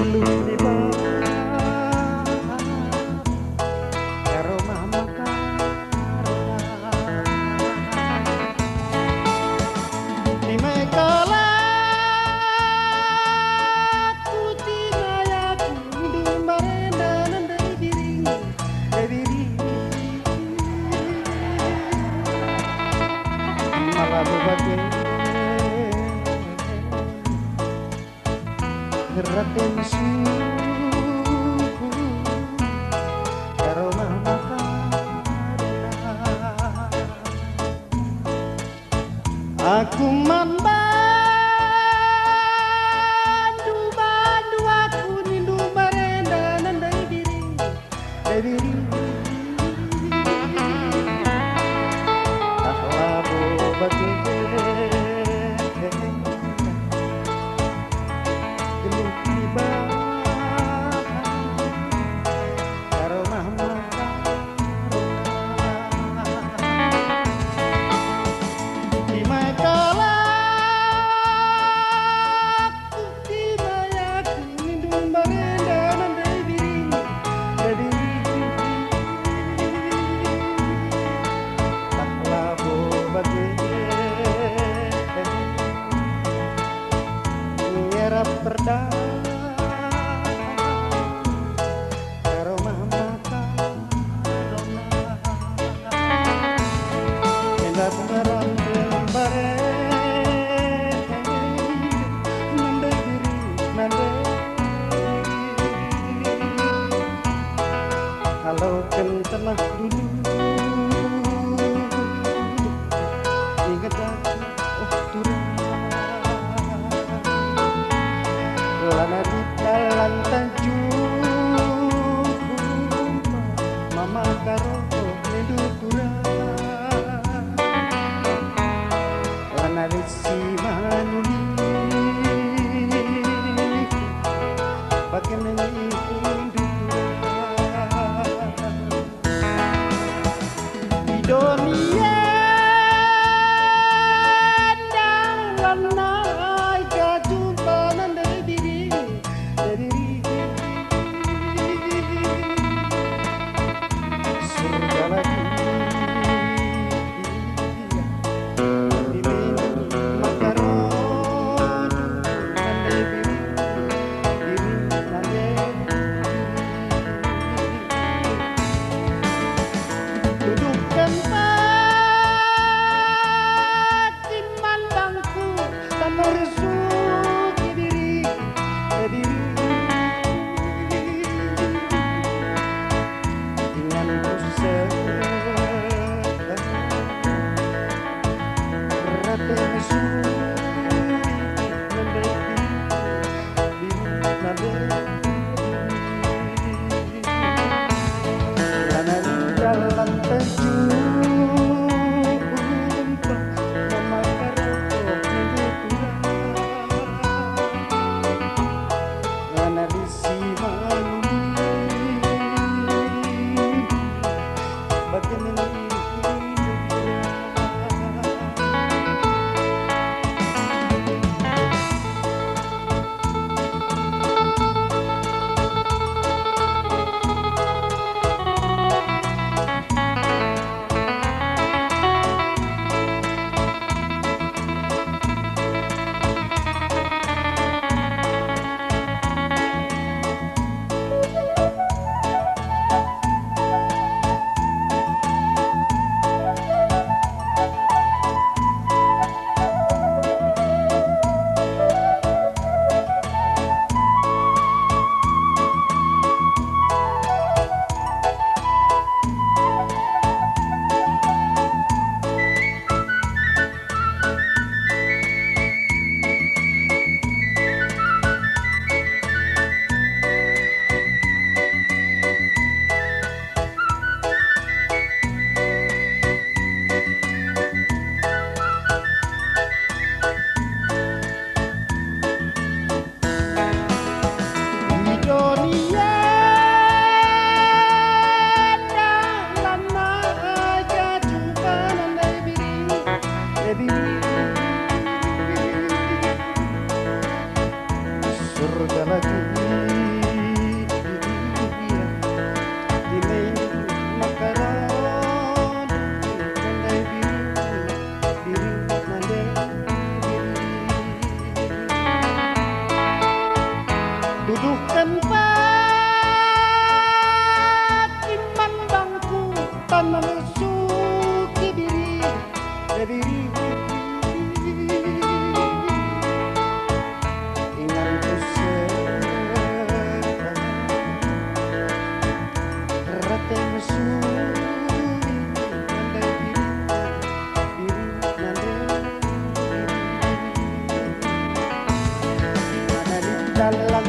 belum dibawa karo mama karona di mekala kutina ya kundu marenda nandai diri malah bebagai Raden suku karo mama karona aku bandu aku nindu marenda nandai diri tahlah bobagai karo mama karona endat barang bare nandai diri kalau kentenah dulu ingat aku turun lana di dalam tanjung mama karo nindu kurang lana di si manuli bagaimana nindu di dunia surga lagi Duduhkan batin mandangku tanah suki diri diri ingan ku rate mesuri nandai diri nandai diri mana di dalam